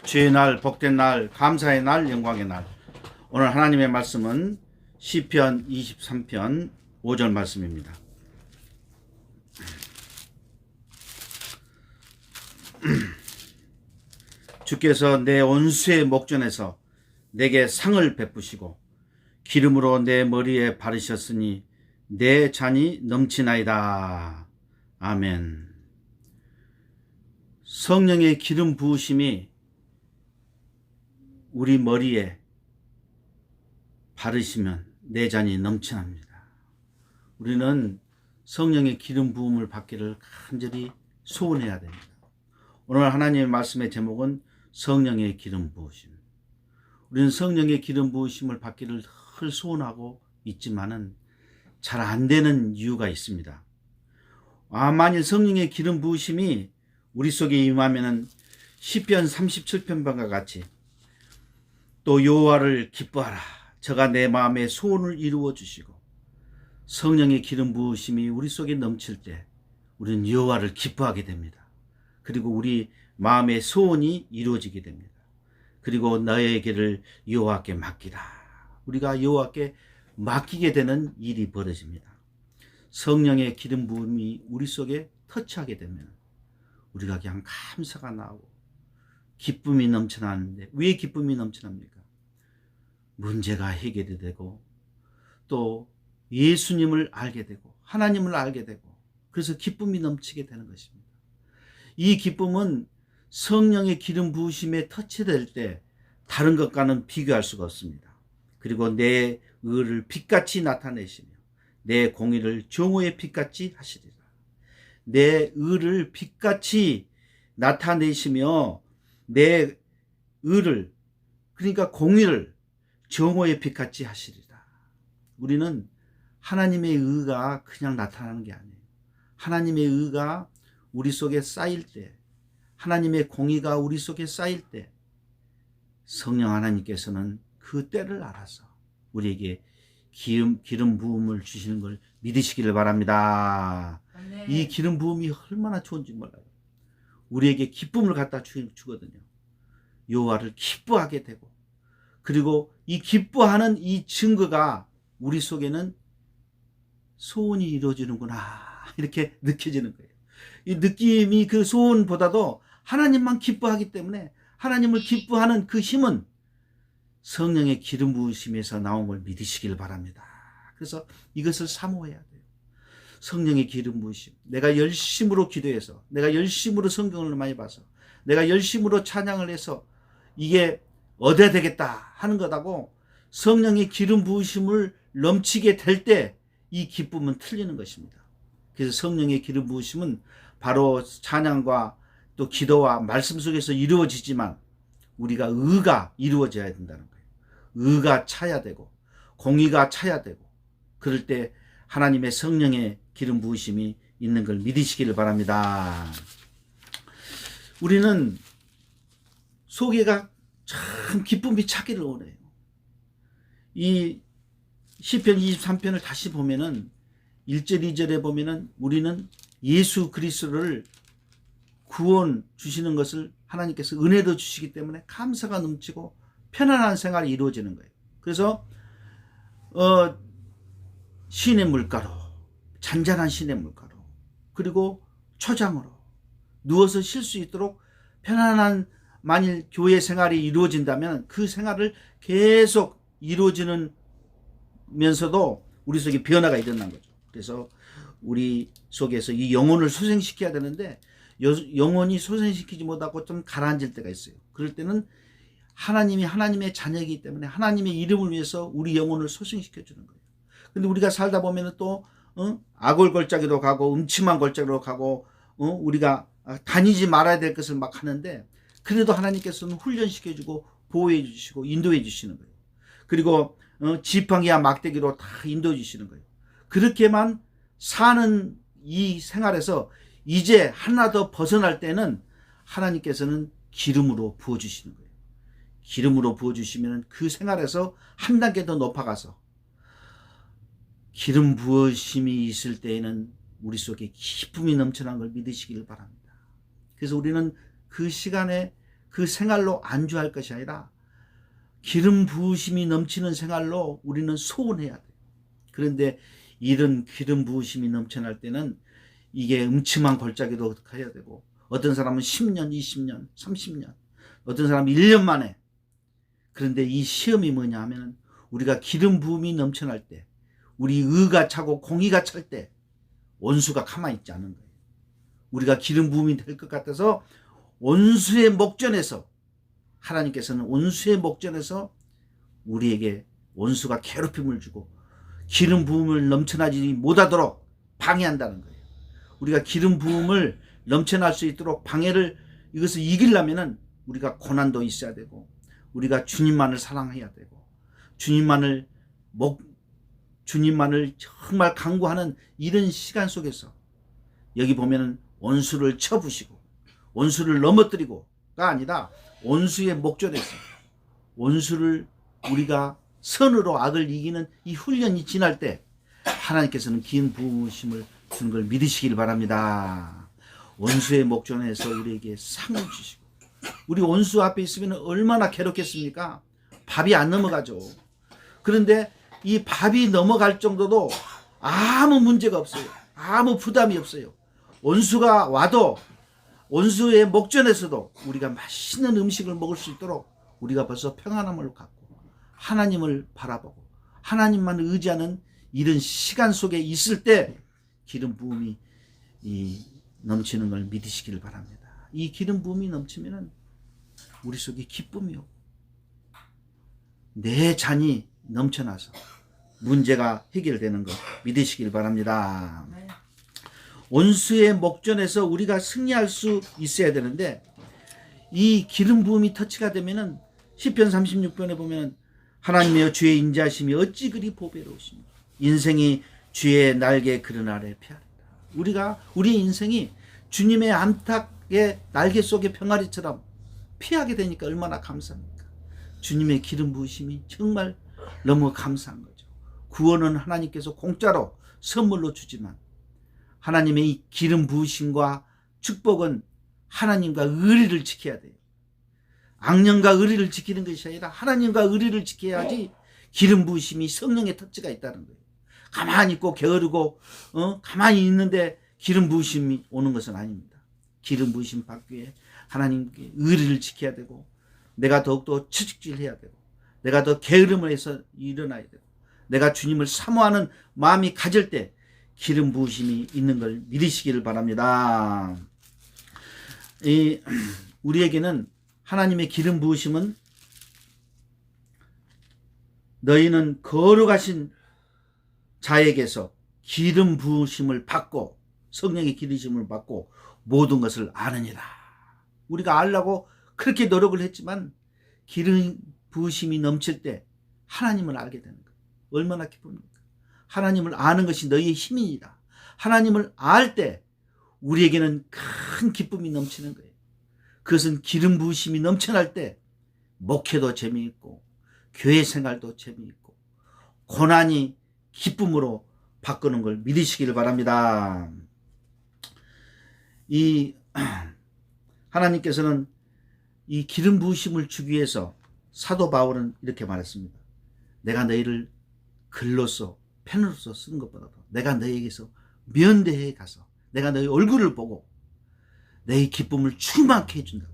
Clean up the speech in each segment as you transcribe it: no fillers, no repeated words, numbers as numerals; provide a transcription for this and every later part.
주의 날, 복된 날, 감사의 날, 영광의 날. 오늘 하나님의 말씀은 시편 23편 5절 말씀입니다. 주께서 내 온수의 목전에서 내게 상을 베푸시고 기름으로 내 머리에 바르셨으니 내 잔이 넘치나이다. 아멘. 성령의 기름 부으심이 우리 머리에 바르시면 내 잔이 넘쳐납니다. 우리는 성령의 기름 부음을 받기를 간절히 소원해야 됩니다. 오늘 하나님의 말씀의 제목은 성령의 기름 부으심. 우리는 성령의 기름 부으심을 받기를 늘 소원하고 있지만은 잘 안 되는 이유가 있습니다. 만일 성령의 기름 부으심이 우리 속에 임하면은 시편 37편과 같이 또 여호와를 기뻐하라. 저가 내 마음의 소원을 이루어 주시고 성령의 기름 부으심이 우리 속에 넘칠 때 우리는 여호와를 기뻐하게 됩니다. 그리고 우리 마음의 소원이 이루어지게 됩니다. 그리고 너의 길을 여호와께 맡기라. 우리가 여호와께 맡기게 되는 일이 벌어집니다. 성령의 기름 부음이 우리 속에 터치하게 되면 우리가 그냥 감사가 나오고 기쁨이 넘쳐나는데, 왜 기쁨이 넘쳐납니까? 문제가 해결이 되고 또 예수님을 알게 되고 하나님을 알게 되고, 그래서 기쁨이 넘치게 되는 것입니다. 이 기쁨은 성령의 기름 부으심에 터치될 때 다른 것과는 비교할 수가 없습니다. 그리고 내 의를 빛같이 나타내시며 내 공의를 정오의 빛같이 하시리라. 내 의를 빛같이 나타내시며 내 의를, 그러니까 공의를 정오의 빛같이 하시리라. 우리는 하나님의 의가 그냥 나타나는 게 아니에요. 하나님의 의가 우리 속에 쌓일 때, 하나님의 공의가 우리 속에 쌓일 때 성령 하나님께서는 그 때를 알아서 우리에게 기름 부음을 주시는 걸 믿으시기를 바랍니다. 네. 이 기름 부음이 얼마나 좋은지 몰라요. 우리에게 기쁨을 갖다 주거든요. 여호와를 기뻐하게 되고, 그리고 이 기뻐하는 이 증거가 우리 속에는 소원이 이루어지는구나 이렇게 느껴지는 거예요. 이 느낌이 그 소원보다도 하나님만 기뻐하기 때문에 하나님을 기뻐하는 그 힘은 성령의 기름 부으심에서 나온 걸 믿으시길 바랍니다. 그래서 이것을 사모해야 돼요. 성령의 기름 부으심. 내가 열심으로 기도해서, 내가 열심으로 성경을 많이 봐서, 내가 열심으로 찬양을 해서 이게 얻어야 되겠다 하는 것하고 성령의 기름 부으심을 넘치게 될 때 이 기쁨은 틀리는 것입니다. 그래서 성령의 기름 부으심은 바로 찬양과 또 기도와 말씀 속에서 이루어지지만 우리가 의가 이루어져야 된다는 거예요. 의가 차야 되고 공의가 차야 되고, 그럴 때 하나님의 성령의 기름 부으심이 있는 걸 믿으시기를 바랍니다. 우리는 속에가 참 기쁨이 차기를 원해요. 이 시편 23편을 다시 보면은 1절 2절에 보면은 우리는 예수 그리스도를 구원 주시는 것을 하나님께서 은혜도 주시기 때문에 감사가 넘치고 편안한 생활이 이루어지는 거예요. 그래서 신의 물가로, 잔잔한 신의 물가로, 그리고 초장으로 누워서 쉴 수 있도록 편안한, 만일 교회 생활이 이루어진다면 그 생활을 계속 이루어지는 면서도 우리 속에 변화가 일어난 거죠. 그래서 우리 속에서 이 영혼을 소생시켜야 되는데 영혼이 소생시키지 못하고 좀 가라앉을 때가 있어요. 그럴 때는 하나님이 하나님의 자녀이기 때문에 하나님의 이름을 위해서 우리 영혼을 소생시켜 주는 거예요. 근데 우리가 살다 보면은 또 악을 골짜기로 가고 음침한 골짜기로 가고 우리가 다니지 말아야 될 것을 막 하는데, 그래도 하나님께서는 훈련시켜 주고 보호해 주시고 인도해 주시는 거예요. 그리고 지팡이와 막대기로 다 인도해 주시는 거예요. 그렇게만 사는 이 생활에서 이제 하나 더 벗어날 때는 하나님께서는 기름으로 부어주시는 거예요. 기름으로 부어주시면 그 생활에서 한 단계 더 높아가서 기름 부어심이 있을 때에는 우리 속에 기쁨이 넘쳐난 걸 믿으시길 바랍니다. 그래서 우리는 그 시간에 그 생활로 안주할 것이 아니라 기름 부으심이 넘치는 생활로 우리는 소원해야 돼요. 그런데 이런 기름 부으심이 넘쳐날 때는 이게 음침한 골짜기도 가야 되고, 어떤 사람은 10년, 20년, 30년, 어떤 사람은 1년 만에. 그런데 이 시험이 뭐냐 하면, 우리가 기름 부음이 넘쳐날 때, 우리 의가 차고 공의가 찰 때 원수가 가만히 있지 않은 거예요. 우리가 기름 부음이 될 것 같아서 원수의 목전에서, 하나님께서는 원수의 목전에서 우리에게 원수가 괴롭힘을 주고 기름 부음을 넘쳐나지 못하도록 방해한다는 거예요. 우리가 기름 부음을 넘쳐날 수 있도록 방해를, 이것을 이기려면은 우리가 고난도 있어야 되고, 우리가 주님만을 사랑해야 되고, 주님만을 정말 간구하는 이런 시간 속에서, 여기 보면은 원수를 쳐부시고 원수를 넘어뜨리고가 아니라 원수의 목전에서 원수를 우리가 선으로 악을 이기는 이 훈련이 지날 때 하나님께서는 긴 부으심을 주는 걸 믿으시길 바랍니다. 원수의 목전에서 우리에게 상을 주시고, 우리 원수 앞에 있으면 얼마나 괴롭겠습니까? 밥이 안 넘어가죠. 그런데 이 밥이 넘어갈 정도도 아무 문제가 없어요. 아무 부담이 없어요. 원수가 와도, 원수의 목전에서도 우리가 맛있는 음식을 먹을 수 있도록 우리가 벌써 평안함을 갖고 하나님을 바라보고 하나님만 의지하는 이런 시간 속에 있을 때 기름 부음이 넘치는 걸 믿으시기를 바랍니다. 이 기름 부음이 넘치면은 우리 속에 기쁨이 오고 내 잔이 넘쳐나서 문제가 해결되는 것 믿으시길 바랍니다. 원수의 목전에서 우리가 승리할 수 있어야 되는데, 이 기름 부음이 터치가 되면은 시편 36편에 보면 하나님이여 주의 인자하심이 어찌 그리 보배로우시며 인생이 주의 날개 그른 아래 피하리라. 우리의 인생이 주님의 암탉의 날개 속의 병아리처럼 피하게 되니까 얼마나 감사합니까? 주님의 기름 부으심이 정말 너무 감사한 거죠. 구원은 하나님께서 공짜로 선물로 주지만, 하나님의 이 기름 부으심과 축복은 하나님과 의리를 지켜야 돼요. 악령과 의리를 지키는 것이 아니라 하나님과 의리를 지켜야지 기름 부으심이 성령의 특质가 있다는 거예요. 가만히 있고 게으르고 가만히 있는데 기름 부으심이 오는 것은 아닙니다. 기름 부으심 받기 위해 하나님께 의리를 지켜야 되고, 내가 더욱더 채찍질해야 되고, 내가 더 게으름을 해서 일어나야 되고, 내가 주님을 사모하는 마음이 가질 때 기름 부으심이 있는 걸 믿으시기를 바랍니다. 우리에게는 하나님의 기름 부으심은, 너희는 거룩하신 자에게서 기름 부으심을 받고, 성령의 기름심을 받고 모든 것을 아느니라. 우리가 알라고 그렇게 노력을 했지만 기름 부으심이 넘칠 때 하나님을 알게 되는 거예요. 얼마나 기쁩니까? 하나님을 아는 것이 너희의 힘이니라. 하나님을 알 때 우리에게는 큰 기쁨이 넘치는 거예요. 그것은 기름 부으심이 넘쳐날 때 목회도 재미있고 교회 생활도 재미있고 고난이 기쁨으로 바꾸는 걸 믿으시기를 바랍니다. 하나님께서는 이 기름 부으심을 주기 위해서 사도 바울은 이렇게 말했습니다. 내가 너희를 글로써 펜으로서 쓰는 것보다도 내가 너희에게서 면대해 가서 내가 너희 얼굴을 보고 너희 기쁨을 충만케 해준다고.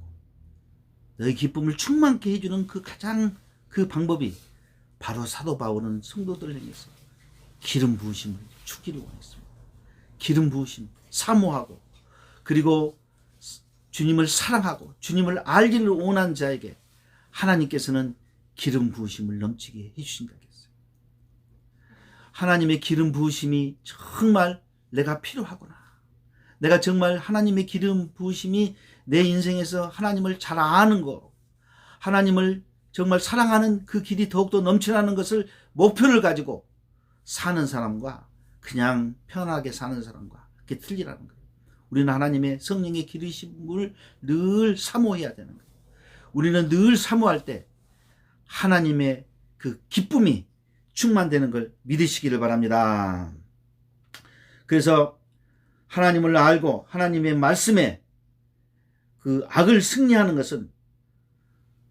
너희 기쁨을 충만케 해주는 그 방법이 바로 사도 바울은 성도들을 향해서 기름 부으심을 주기를 원했습니다. 기름 부으심, 사모하고, 그리고 주님을 사랑하고 주님을 알기를 원한 자에게 하나님께서는 기름 부으심을 넘치게 해주신다 했어요. 하나님의 기름 부으심이 정말 내가 필요하구나. 내가 정말 하나님의 기름 부으심이 내 인생에서 하나님을 잘 아는 거, 하나님을 정말 사랑하는 그 길이 더욱더 넘쳐나는 것을 목표를 가지고 사는 사람과 그냥 편하게 사는 사람과 그게 틀리라는 거예요. 우리는 하나님의 성령의 기르심을 늘 사모해야 되는 거예요. 우리는 늘 사모할 때 하나님의 그 기쁨이 충만되는 걸 믿으시기를 바랍니다. 그래서 하나님을 알고 하나님의 말씀에 그 악을 승리하는 것은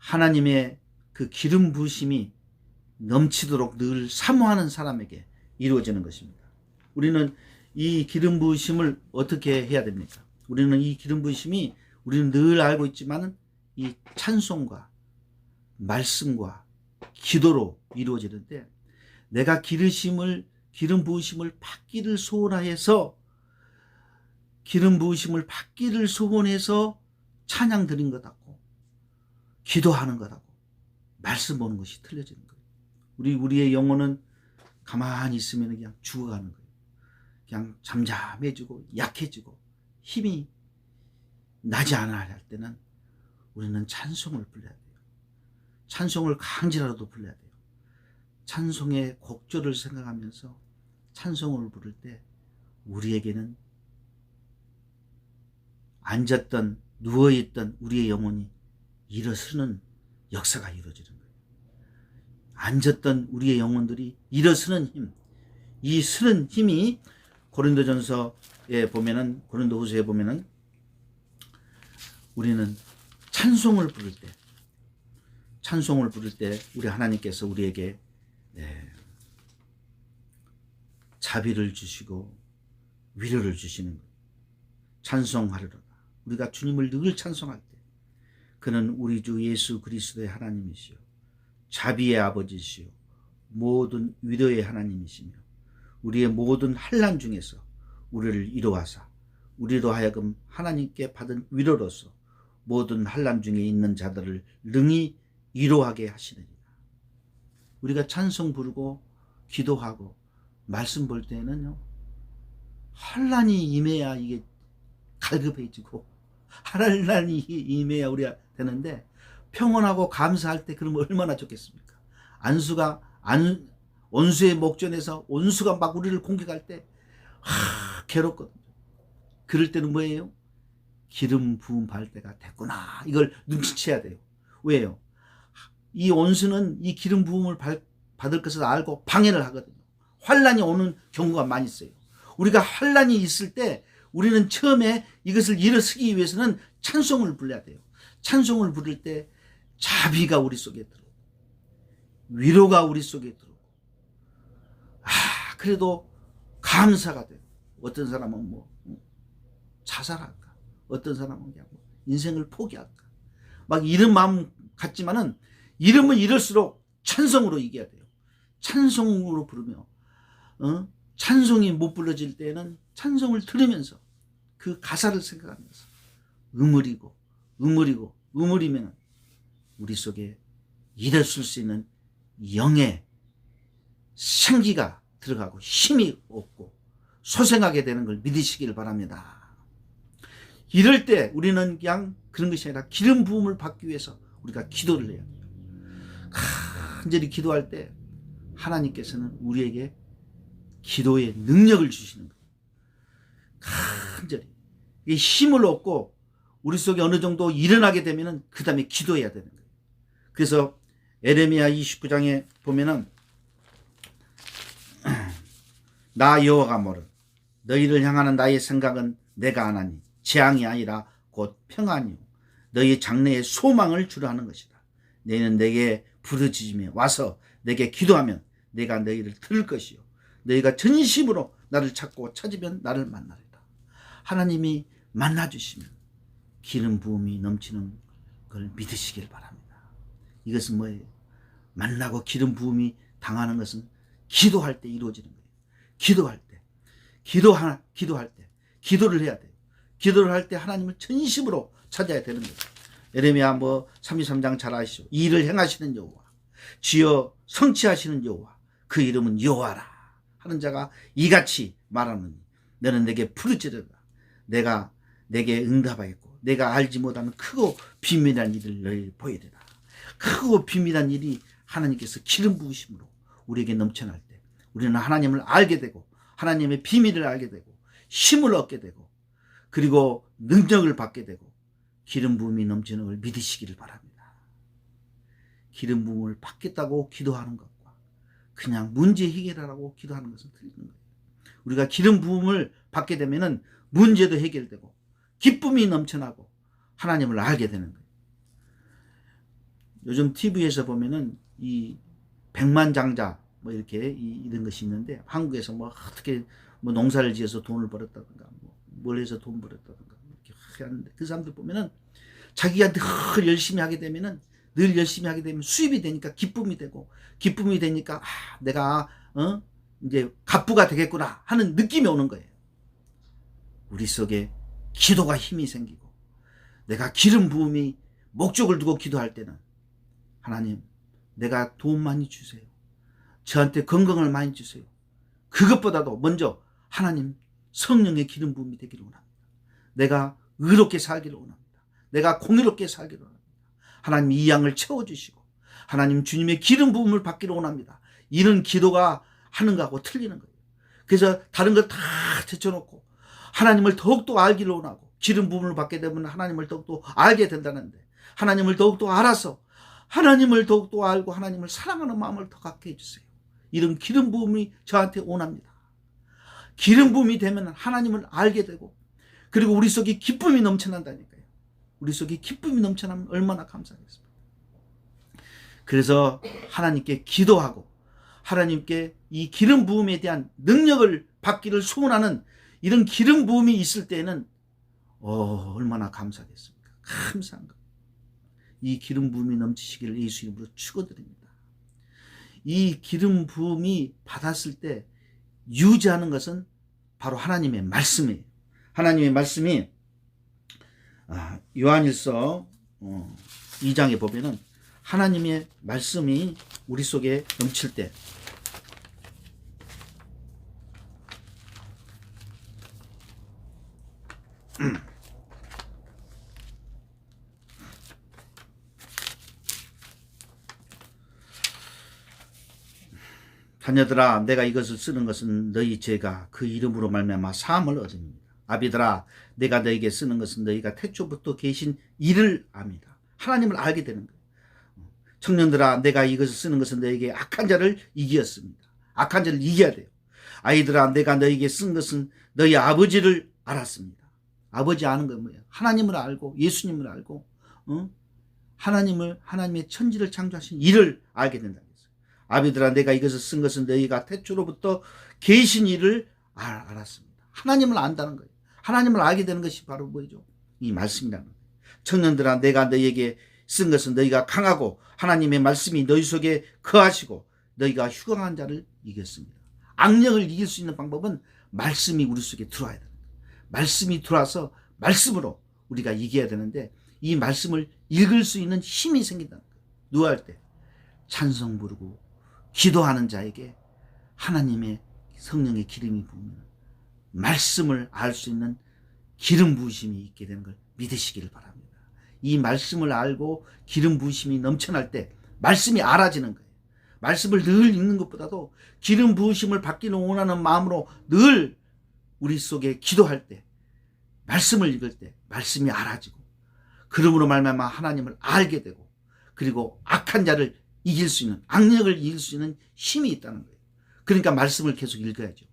하나님의 그 기름 부으심이 넘치도록 늘 사모하는 사람에게 이루어지는 것입니다. 우리는 이 기름 부으심을 어떻게 해야 됩니까? 우리는 이 기름 부으심이 우리는 늘 알고 있지만은 이 찬송과 말씀과 기도로 이루어지는데, 내가 기름 부으심을 받기를 소원하여서 기름 부으심을 받기를 소원해서 찬양 드린 것 같고 기도하는 것하고 말씀 보는 것이 틀려지는 거예요. 우리의 영혼은 가만히 있으면 그냥 죽어가는 거예요. 그냥 잠잠해지고 약해지고 힘이 나지 않아 할 때는 우리는 찬송을 불러야 돼요. 찬송을 강제라도 불러야 돼요. 찬송의 곡조를 생각하면서 찬송을 부를 때 우리에게는 앉았던 누워있던 우리의 영혼이 일어서는 역사가 이루어지는 거예요. 앉았던 우리의 영혼들이 일어서는 힘, 이 서는 힘이 고린도전서에 보면은, 고린도후서에 보면은 우리는 찬송을 부를 때 우리 하나님께서 우리에게 자비를 주시고 위로를 주시는 거예요. 찬송하리로다. 우리가 주님을 늘 찬송할 때 그는 우리 주 예수 그리스도의 하나님이시요 자비의 아버지시요 모든 위로의 하나님이시며 우리의 모든 환난 중에서 우리를 위로하사 우리로 하여금 하나님께 받은 위로로서 모든 환난 중에 있는 자들을 능히 위로하게 하시느니라. 우리가 찬송 부르고 기도하고 말씀 볼 때는요, 환난이 임해야 이게 갈급해지고 환난이 임해야 우리가 되는데, 평온하고 감사할 때 그러면 얼마나 좋겠습니까? 원수의 목전에서 원수가 막 우리를 공격할 때 괴롭거든요. 그럴 때는 뭐예요? 기름 부음 받을 때가 됐구나, 이걸 눈치채야 돼요. 왜요? 이 원수는 이 기름 부음을 받을 것을 알고 방해를 하거든요. 환난이 오는 경우가 많이 있어요. 우리가 환난이 있을 때 우리는 처음에 이것을 일어서기 위해서는 찬송을 불러야 돼요. 찬송을 부를 때 자비가 우리 속에 들어오고 위로가 우리 속에 들어오고 그래도 감사가 돼요. 어떤 사람은 자살할까, 어떤 사람은 그냥 인생을 포기할까, 막 이런 마음 같지만은 이러면 이럴수록 찬송으로 이겨야 돼요. 찬송으로 부르며 찬송이 못 불러질 때는 찬송을 들으면서 그 가사를 생각하면서 음울이면 우리 속에 일어설 수 있는 영의 생기가 들어가고 힘이 없고 소생하게 되는 걸 믿으시길 바랍니다. 이럴 때 우리는 그냥 그런 것이 아니라 기름 부음을 받기 위해서 우리가 기도를 해야 돼요. 간절히 기도할 때 하나님께서는 우리에게 기도의 능력을 주시는 거예요. 간절히 힘을 얻고 우리 속에 어느 정도 일어나게 되면은 그 다음에 기도해야 되는 거예요. 그래서 에레미야 29장에 보면은 나 여호와가 뭐를 너희를 향하는 나의 생각은 내가 아나니 재앙이 아니라 곧 평안이요 너희 장래에 소망을 주려 하는 것이다. 너희는 내게 부르짖으며 와서 내게 기도하면 내가 너희를 들을 것이요 너희가 전심으로 나를 찾고 찾으면 나를 만나리라. 하나님이 만나주시면 기름 부음이 넘치는 걸 믿으시길 바랍니다. 이것은 뭐예요? 만나고 기름 부음이 당하는 것은 기도할 때 이루어지는 거예요. 기도할 때 기도를 해야 돼요. 기도를 할 때 하나님을 전심으로 찾아야 되는 거예요. 에레미야 33장 잘 아시죠? 이 일을 행하시는 여호와 주여 성취하시는 여호와 그 이름은 여호와라 하는 자가 이같이 말하느니 너는 내게 부르짖으라 내가 내게 응답하였고 내가 알지 못하는 크고 비밀한 일을 너희 보이리라. 크고 비밀한 일이 하나님께서 기름 부으심으로 우리에게 넘쳐날 때 우리는 하나님을 알게 되고 하나님의 비밀을 알게 되고 힘을 얻게 되고 그리고 능력을 받게 되고 기름 부음이 넘치는 걸 믿으시기를 바랍니다. 기름 부음을 받겠다고 기도하는 것과 그냥 문제 해결하라고 기도하는 것은 틀린 거예요. 우리가 기름 부음을 받게 되면은 문제도 해결되고 기쁨이 넘쳐나고 하나님을 알게 되는 거예요. 요즘 TV에서 보면은 이 백만장자 뭐 이렇게 이런 것이 있는데, 한국에서 뭐 어떻게 뭐 농사를 지어서 돈을 벌었다든가 뭘 해서 돈 벌었다든가 이렇게 하는데, 그 사람들 보면은 자기가 늘 열심히 하게 되면은, 늘 열심히 하게 되면 수입이 되니까 기쁨이 되고, 기쁨이 되니까 내가 이제 갑부가 되겠구나 하는 느낌이 오는 거예요. 우리 속에 기도가 힘이 생기고, 내가 기름 부음이 목적을 두고 기도할 때는, 하나님 내가 돈 많이 주세요, 저한테 건강을 많이 주세요, 그것보다도 먼저 하나님 성령의 기름 부음이 되기를 원합니다. 내가 의롭게 살기를 원합니다. 내가 공의롭게 살기를 원합니다. 하나님 이 양을 채워주시고 하나님 주님의 기름 부음을 받기를 원합니다. 이런 기도가 하는 거하고 틀리는 거예요. 그래서 다른 걸 다 제쳐놓고 하나님을 더욱더 알기를 원하고, 기름 부음을 받게 되면 하나님을 더욱더 알게 된다는데, 하나님을 더욱더 알아서 하나님을 더욱더 알고 하나님을 사랑하는 마음을 더 갖게 해주세요. 이런 기름 부음이 저한테 원합니다. 기름 부음이 되면 하나님을 알게 되고, 그리고 우리 속에 기쁨이 넘쳐난다니까요. 우리 속에 기쁨이 넘쳐나면 얼마나 감사하겠습니까. 그래서 하나님께 기도하고 하나님께 이 기름 부음에 대한 능력을 받기를 소원하는 이런 기름 부음이 있을 때는 얼마나 감사하겠습니까. 감사한 것. 이 기름 부음이 넘치시기를 예수 이름으로 축원드립니다. 이 기름 부음이 받았을 때 유지하는 것은 바로 하나님의 말씀이에요. 하나님의 말씀이 요한일서 2장에 보면은 하나님의 말씀이 우리 속에 넘칠 때, 자녀들아 내가 이것을 쓰는 것은 너희 죄가 그 이름으로 말미암아 사함을 얻습니다. 아비들아 내가 너희에게 쓰는 것은 너희가 태초부터 계신 이를 압니다. 하나님을 알게 되는 거예요. 청년들아 내가 이것을 쓰는 것은 너희에게 악한 자를 이기었습니다. 악한 자를 이겨야 돼요. 아이들아 내가 너희에게 쓴 것은 너희 아버지를 알았습니다. 아버지 아는 건 뭐예요? 하나님을 알고 예수님을 알고 하나님의 천지를 창조하신 이를 알게 된다는 거예요. 아비들아 내가 이것을 쓴 것은 너희가 태초로부터 계신 이를 알았습니다. 하나님을 안다는 거예요. 하나님을 알게 되는 것이 바로 뭐죠? 이 말씀이라는 거예요. 청년들아 내가 너희에게 쓴 것은 너희가 강하고 하나님의 말씀이 너희 속에 거하시고 너희가 휴강한 자를 이겼습니다. 악령을 이길 수 있는 방법은 말씀이 우리 속에 들어와야 됩니다. 말씀이 들어와서 말씀으로 우리가 이겨야 되는데, 이 말씀을 읽을 수 있는 힘이 생긴다는 거예요. 누워 할 때 찬송 부르고 기도하는 자에게 하나님의 성령의 기름이 부으면 말씀을 알 수 있는 기름 부으심이 있게 되는 걸 믿으시기를 바랍니다. 이 말씀을 알고 기름 부으심이 넘쳐날 때 말씀이 알아지는 거예요. 말씀을 늘 읽는 것보다도 기름 부으심을 받기를 원하는 마음으로 늘 우리 속에 기도할 때, 말씀을 읽을 때 말씀이 알아지고, 그러므로 말미암아 하나님을 알게 되고, 그리고 악한 자를 이길 수 있는, 악력을 이길 수 있는 힘이 있다는 거예요. 그러니까 말씀을 계속 읽어야죠.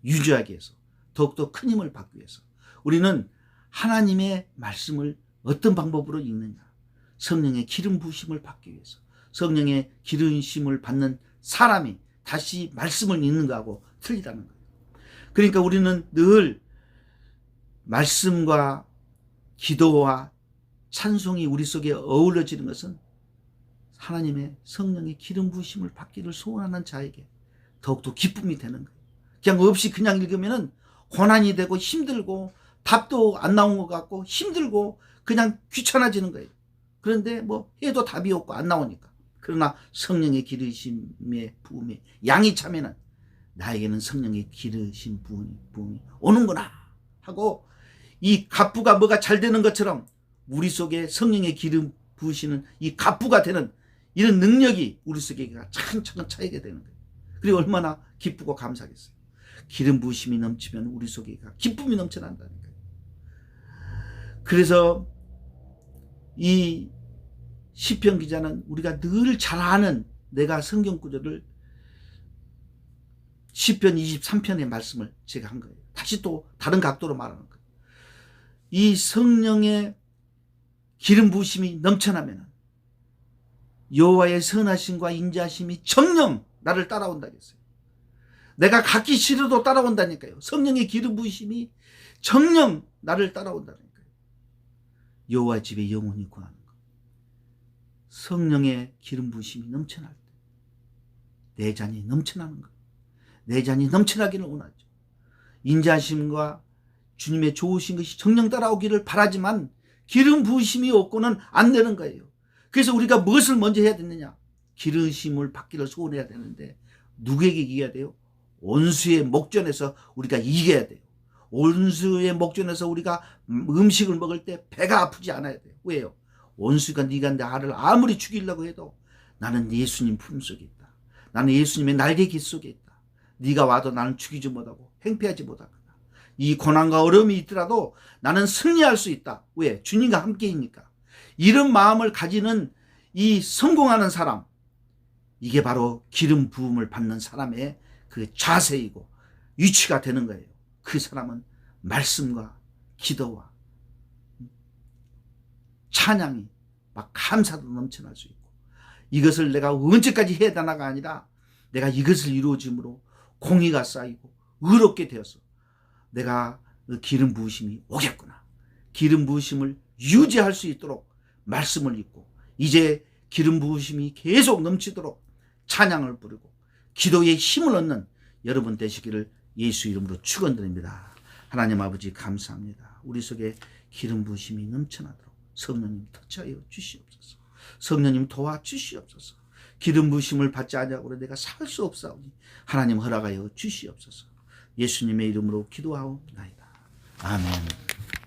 유지하기 위해서, 더욱더 큰 힘을 받기 위해서. 우리는 하나님의 말씀을 어떤 방법으로 읽느냐? 성령의 기름 부으심을 받기 위해서. 성령의 기름 부으심을 받는 사람이 다시 말씀을 읽는 거하고 틀리다는 거예요. 그러니까 우리는 늘 말씀과 기도와 찬송이 우리 속에 어우러지는 것은 하나님의 성령의 기름 부으심을 받기를 소원하는 자에게 더욱더 기쁨이 되는 거예요. 그냥 없이 그냥 읽으면 고난이 되고 힘들고 답도 안 나온 것 같고 힘들고 그냥 귀찮아지는 거예요. 그런데 뭐 해도 답이 없고 안 나오니까. 그러나 성령의 기르심의 부음에 양이 차면은 나에게는 성령의 기르심 부음이 오는구나 하고, 이 갑부가 뭐가 잘 되는 것처럼 우리 속에 성령의 기름 부으시는 이 갑부가 되는 이런 능력이 우리 속에 차근차근 차이게 되는 거예요. 그리고 얼마나 기쁘고 감사하겠어요. 기름 부으심이 넘치면 우리 속에 기쁨이 넘쳐난다니까요. 그래서 이 시편 기자는 우리가 늘 잘 아는 내가 성경 구절을 시편 23편의 말씀을 제가 한 거예요. 다시 또 다른 각도로 말하는 거예요. 이 성령의 기름 부으심이 넘쳐나면 여호와의 선하심과 인자하심이 정령 나를 따라온다겠어요. 내가 갖기 싫어도 따라온다니까요. 성령의 기름 부으심이 정령 나를 따라온다니까요. 여호와 집에 영원히 거하는 것. 성령의 기름 부으심이 넘쳐날 때 내 잔이 넘쳐나는 것. 내 잔이 넘쳐나기를 원하죠. 인자하심과 주님의 좋으신 것이 정령 따라오기를 바라지만 기름 부으심이 없고는 안 되는 거예요. 그래서 우리가 무엇을 먼저 해야 되느냐? 기름심을 받기를 소원해야 되는데 누구에게 이겨야 돼요? 원수의 목전에서 우리가 이겨야 돼요. 원수의 목전에서 우리가 음식을 먹을 때 배가 아프지 않아야 돼요. 왜요? 원수가 네가 나를 아무리 죽이려고 해도 나는 예수님 품속에 있다. 나는 예수님의 날개 깃 속에 있다. 네가 와도 나는 죽이지 못하고 행패하지 못하거나 이 고난과 어려움이 있더라도 나는 승리할 수 있다. 왜? 주님과 함께이니까. 이런 마음을 가지는 이 성공하는 사람, 이게 바로 기름 부음을 받는 사람의 그 자세이고 위치가 되는 거예요. 그 사람은 말씀과 기도와 찬양이 막 감사도 넘쳐날 수 있고, 이것을 내가 언제까지 해야 되나가 아니라 내가 이것을 이루어짐으로 공의가 쌓이고 의롭게 되어서 내가 기름 부으심이 오겠구나. 기름 부으심을 유지할 수 있도록 말씀을 읽고 이제 기름 부으심이 계속 넘치도록 찬양을 부르고 기도에 힘을 얻는 여러분 되시기를 예수 이름으로 축원드립니다. 하나님 아버지 감사합니다. 우리 속에 기름 부으심이 넘쳐나도록 성령님 터치하여 주시옵소서. 성령님 도와주시옵소서. 기름 부으심을 받지 아니하고 내가 살 수 없사오니 하나님 허락하여 주시옵소서. 예수님의 이름으로 기도하옵나이다. 아멘.